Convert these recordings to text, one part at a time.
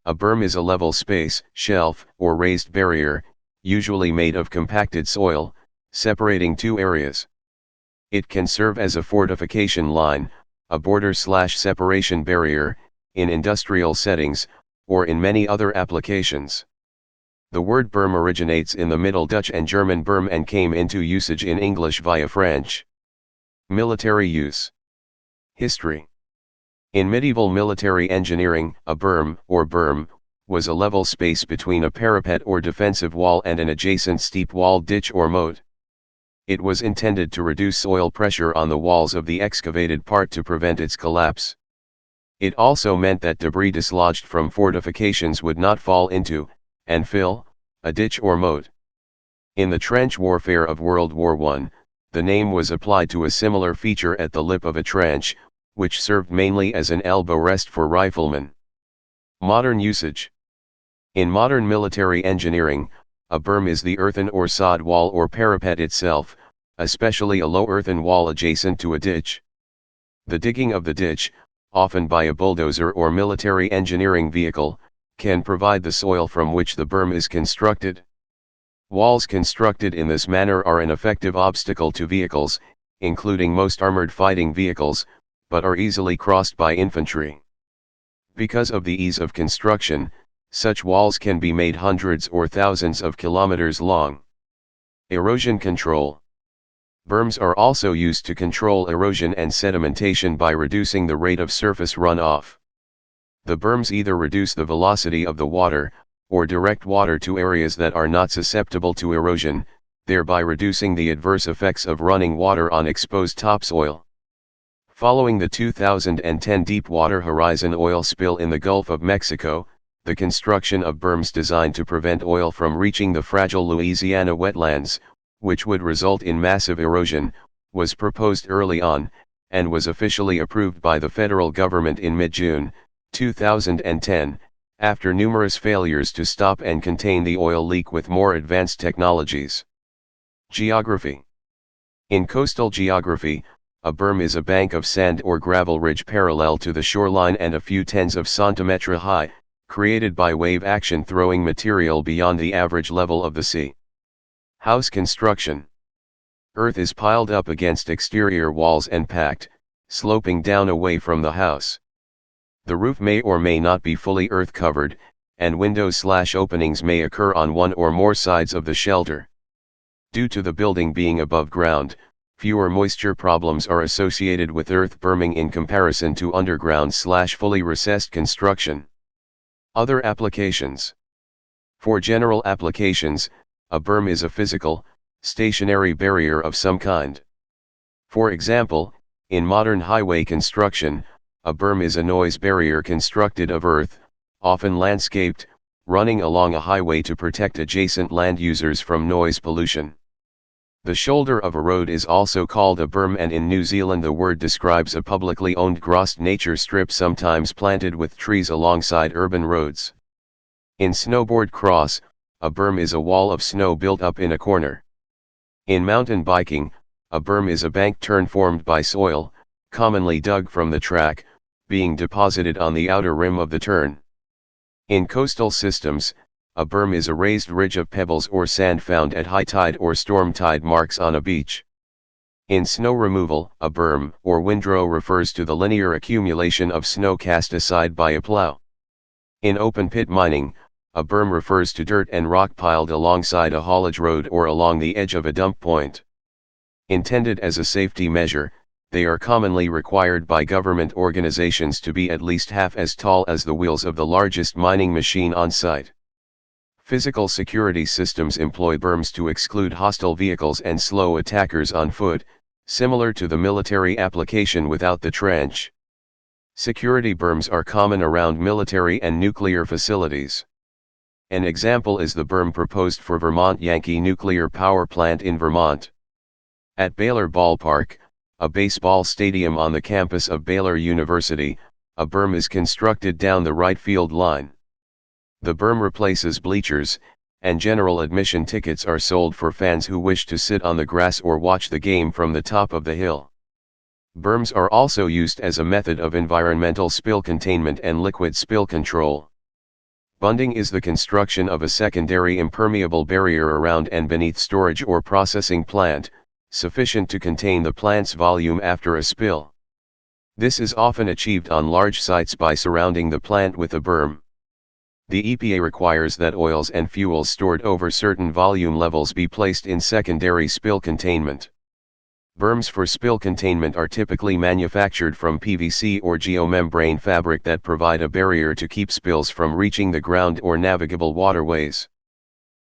A berm is a level space, shelf, or raised barrier, usually made of compacted soil, separating two areas. It can serve as a fortification line, a border/separation barrier, in industrial settings, or in many other applications. The word berm originates in the Middle Dutch and German berm and came into usage in English via French. Military use. History. In medieval military engineering, a berm, or berm, was a level space between a parapet or defensive wall and an adjacent steep wall ditch or moat. It was intended to reduce soil pressure on the walls of the excavated part to prevent its collapse. It also meant that debris dislodged from fortifications would not fall into, and fill, a ditch or moat. In the trench warfare of World War I, the name was applied to a similar feature at the lip of a trench, which served mainly as an elbow rest for riflemen. Modern usage. In modern military engineering, a berm is the earthen or sod wall or parapet itself, especially a low earthen wall adjacent to a ditch. The digging of the ditch, often by a bulldozer or military engineering vehicle, can provide the soil from which the berm is constructed. Walls constructed in this manner are an effective obstacle to vehicles, including most armored fighting vehicles, but are easily crossed by infantry. Because of the ease of construction, such walls can be made hundreds or thousands of kilometers long. Erosion control. Berms are also used to control erosion and sedimentation by reducing the rate of surface runoff. The berms either reduce the velocity of the water, or direct water to areas that are not susceptible to erosion, thereby reducing the adverse effects of running water on exposed topsoil. Following the 2010 Deepwater Horizon oil spill in the Gulf of Mexico, the construction of berms designed to prevent oil from reaching the fragile Louisiana wetlands, which would result in massive erosion, was proposed early on, and was officially approved by the federal government in mid-June 2010, after numerous failures to stop and contain the oil leak with more advanced technologies. Geography. In coastal geography, a berm is a bank of sand or gravel ridge parallel to the shoreline and a few tens of centimeters high, created by wave action throwing material beyond the average level of the sea. House construction. Earth is piled up against exterior walls and packed, sloping down away from the house. The roof may or may not be fully earth covered, and windows/openings may occur on one or more sides of the shelter. Due to the building being above ground, fewer moisture problems are associated with earth berming in comparison to underground/fully recessed construction. Other applications. For general applications, a berm is a physical, stationary barrier of some kind. For example, in modern highway construction, a berm is a noise barrier constructed of earth, often landscaped, running along a highway to protect adjacent land users from noise pollution. The shoulder of a road is also called a berm, and in New Zealand the word describes a publicly owned grassed nature strip sometimes planted with trees alongside urban roads. In snowboard cross, a berm is a wall of snow built up in a corner. In mountain biking, a berm is a bank turn formed by soil, commonly dug from the track, being deposited on the outer rim of the turn. In coastal systems, a berm is a raised ridge of pebbles or sand found at high tide or storm tide marks on a beach. In snow removal, a berm or windrow refers to the linear accumulation of snow cast aside by a plow. In open pit mining, a berm refers to dirt and rock piled alongside a haulage road or along the edge of a dump point. Intended as a safety measure, they are commonly required by government organizations to be at least half as tall as the wheels of the largest mining machine on site. Physical security systems employ berms to exclude hostile vehicles and slow attackers on foot, similar to the military application without the trench. Security berms are common around military and nuclear facilities. An example is the berm proposed for Vermont Yankee Nuclear Power Plant in Vermont. At Baylor Ballpark, a baseball stadium on the campus of Baylor University, a berm is constructed down the right field line. The berm replaces bleachers, and general admission tickets are sold for fans who wish to sit on the grass or watch the game from the top of the hill. Berms are also used as a method of environmental spill containment and liquid spill control. Bunding is the construction of a secondary impermeable barrier around and beneath storage or processing plant, sufficient to contain the plant's volume after a spill. This is often achieved on large sites by surrounding the plant with a berm. The EPA requires that oils and fuels stored over certain volume levels be placed in secondary spill containment. Berms for spill containment are typically manufactured from PVC or geomembrane fabric that provide a barrier to keep spills from reaching the ground or navigable waterways.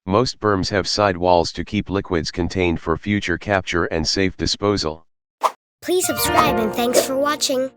Most berms have side walls to keep liquids contained for future capture and safe disposal. Please subscribe and thanks for watching.